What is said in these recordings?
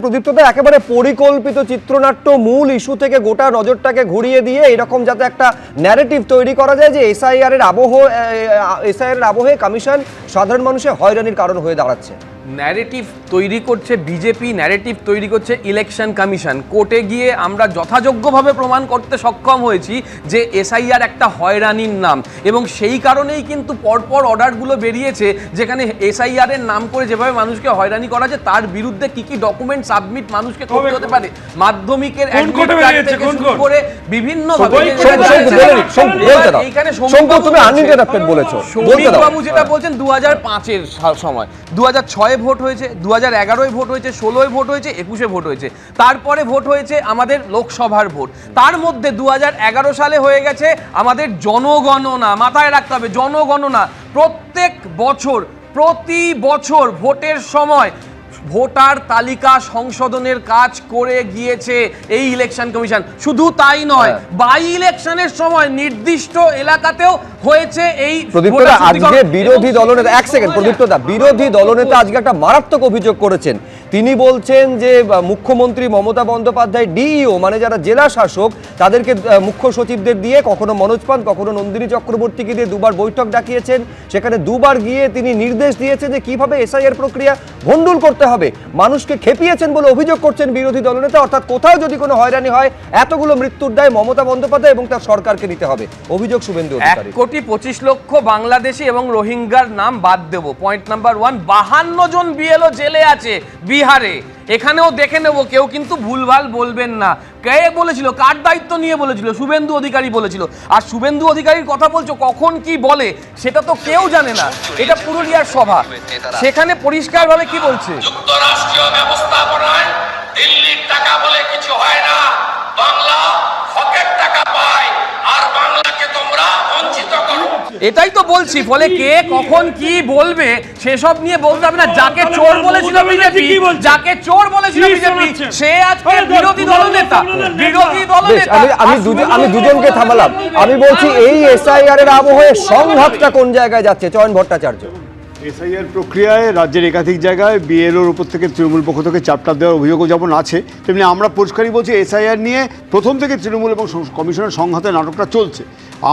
প্রদীপ্তদা একেবারে পরিকল্পিত চিত্রনাট্য মূল ইস্যু থেকে গোটা নজরটাকে ঘুরিয়ে দিয়ে এরকম যাতে একটা ন্যারেটিভ তৈরি করা যায় যে এসআইআর এর আবহে কমিশন সাধারণ মানুষের হয়রানির কারণ হয়ে দাঁড়াচ্ছে। ন্যারেটিভ তৈরি করছে বিজেপি, ন্যারেটিভ তৈরি করছে ইলেকশন কমিশন। কোর্টে গিয়ে আমরা যথাযোগ্যভাবে প্রমাণ করতে সক্ষম হয়েছি যে এসআইআর একটা হয়রানির নাম, এবং সেই কারণেই কিন্তু পরপর অর্ডারগুলো বেরিয়েছে যেখানে এসআইআর এর নাম করে যেভাবে মানুষকে হয়রানি করা যায় তার বিরুদ্ধে কি কি ডকুমেন্ট সাবমিট মানুষকে করতে হতে পারে, মাধ্যমিকের অ্যাডমিট কার্ড থেকে শুরু করে বিভিন্ন ভাবে। এইখানে বাবু যেটা বলছেন 2005-এর সময়, 2006-এ ভোট হয়েছে, 2011-এ ভোট হয়েছে, 16-এ ভোট হয়েছে, 21-এ ভোট হয়েছে, তারপরে ভোট হয়েছে আমাদের লোকসভার ভোট। তার মধ্যে 2011 সালে হয়ে গেছে আমাদের জনগণনা। মাথায় রাখতে হবে জনগণনা। প্রত্যেক বছর, প্রতি বছর ভোটের সময় ভোটার তালিকা সংশোধনের কাজ করে গিয়েছে এই ইলেকশন কমিশন। শুধু তাই নয়, বাই ইলেকশনের সময় নির্দিষ্ট এলাকাতেও হয়েছে এই। প্রদীপ্তদা আজকে বিরোধী দলনেতা, এক সেকেন্ড প্রদীপ্তদা, বিরোধী দলনেতা আজকে একটা মারাত্মক অভিযোগ করেছেন। তিনি বলছেন যে মুখ্যমন্ত্রী মমতা বন্দ্যোপাধ্যায় ডিইও মানে যারা জেলা শাসক তাদেরকে মুখ্য সচিবদের দিয়ে কখনো মনোজ পান কখনো নন্দিনী চক্রবর্তীকে দিয়ে দুবার বৈঠক ডাকিয়েছেন। সেখানে দুবার গিয়ে তিনি নির্দেশ দিয়েছেন যে কিভাবে এসআইআর প্রক্রিয়া ভণ্ডুল করতে হবে। মানুষকে খেপিয়েছেন বলে অভিযোগ করছেন বিরোধী দলনেতা। অর্থাৎ কোথাও যদি কোনো হয়রানি হয় এতগুলো মৃত্যুর দায় মমতা বন্দ্যোপাধ্যায় এবং তার সরকারকে নিতে হবে। অভিযোগ শুভেন্দু অধিকারী। 1,25,00,000 বাংলাদেশি এবং রোহিঙ্গার নাম বাদ দেব। পয়েন্ট নাম্বার 1, 52 জন বিএলও জেলে আছে বিহারে। এখানেও দেখে নেব, কেউ কিন্তু ভুলভাল বলবেন না। কে বলেছিল, কার দায়িত্ব নিয়ে বলেছিল? শুভেন্দু অধিকারী বলেছিল। আর শুভেন্দু অধিকারীর কথা বলছো, কখন কি বলে সেটা তো কেউ জানে না। এটা পুরুলিয়ার সভা, সেখানে পরিষ্কারভাবে কি বলছে, যুক্তরাষ্ট্রীয় ব্যবস্থাপনায় দিল্লির টাকা বলে কিছু হয় না, বাংলা হকের টাকা পায় আর বাংলাকে তোমরা বঞ্চিত করো। এটাই তো বলছি। ফলে কে কখন কি বলবে সেসব নিয়ে বলতে হবে না। যাকে চোর বলেছিল বিজেপি, যাকে চোর বলেছিল বিজেপি, সে আজকে বিরোধী দলনেতা। বিরোধী দলনেতা। আমি দুজনকে থামালাম। আমি বলছি এই এসআইআর এর আবহে সংঘাতটা কোন জায়গায় যাচ্ছে? চয়ন ভট্টাচার্য। এসআইআর প্রক্রিয়ায় রাজ্যের একাধিক জায়গায় বিএলওর উপর থেকে তৃণমূল পক্ষ থেকে চাপটা দেওয়ার অভিযোগও যেমন আছে, তেমনি আমরা পরিষ্কারই বলছি এসআইআর নিয়ে প্রথম থেকে তৃণমূল এবং কমিশনের সংঘাতের নাটকটা চলছে।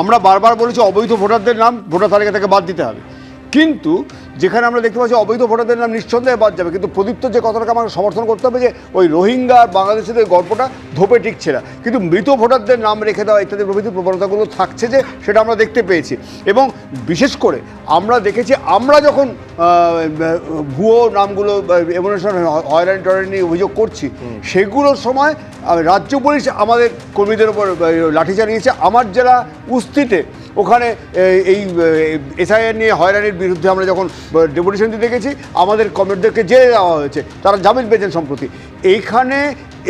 আমরা বারবার বলেছি অবৈধ ভোটারদের নাম ভোটার তালিকা থেকে বাদ দিতে হবে, কিন্তু যেখানে আমরা দেখতে পাচ্ছি অবৈধ ভোটারদের নাম নিঃসন্দেহে বাদ যাবে, কিন্তু প্রদীপ্ত যে কথাটাকে আমাকে সমর্থন করতে হবে যে ওই রোহিঙ্গা বাংলাদেশিদের গল্পটা ধোপে টিকছে না, কিন্তু মৃত ভোটারদের নাম রেখে দেওয়া ইত্যাদি প্রভৃতি প্রবণতাগুলো থাকছে, যে সেটা আমরা দেখতে পেয়েছি। এবং বিশেষ করে আমরা দেখেছি, আমরা যখন ভুয়ো নামগুলো এমনেশন হয়রানি টয়রানি অভিযোগ করছি, সেগুলোর সময় রাজ্য পুলিশ আমাদের কর্মীদের ওপর লাঠি চালিয়েছে। আমার জেলা উস্তিতে ওখানে এই এসআইআর নিয়ে হয়রানির বিরুদ্ধে আমরা যখন ডেপুটেশন দিতে গেছি, আমাদের কমরেডদেরকে জেলে দেওয়া হয়েছে, তারা জামিন পেয়েছেন সম্প্রতি। এইখানে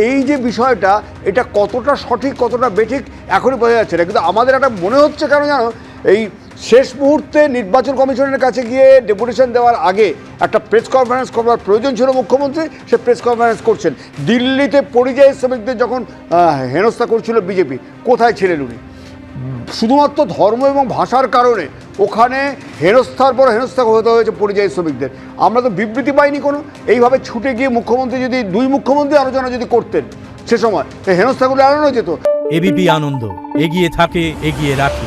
এই যে বিষয়টা, এটা কতটা সঠিক কতটা বেঠিক এখনই বোঝা যাচ্ছে না, কিন্তু আমাদের একটা মনে হচ্ছে কেন জানো, এই শেষ মুহূর্তে নির্বাচন কমিশনের কাছে গিয়ে ডেপুটেশন দেওয়ার আগে একটা প্রেস কনফারেন্স করবার প্রয়োজন ছিল মুখ্যমন্ত্রী, সে প্রেস কনফারেন্স করছেন। দিল্লিতে পরিযায়ী শ্রমিকদের যখন হেনস্থা করছিল বিজেপি, কোথায় ছিলেন উনি? শুধুমাত্র ধর্ম এবং ভাষার কারণে ওখানে হেনস্থার পর হেনস্থা হতে হয়েছে পরিযায়ী শ্রমিকদের। আমরা তো বিবৃতি পাইনি কোনো। এইভাবে ছুটে গিয়ে মুখ্যমন্ত্রী যদি দুই মুখ্যমন্ত্রী আলোচনা যদি করতেন সে সময়, হেনস্থাগুলো এড়ানো যেত। এবিপি আনন্দ এগিয়ে থাকে, এগিয়ে রাখে।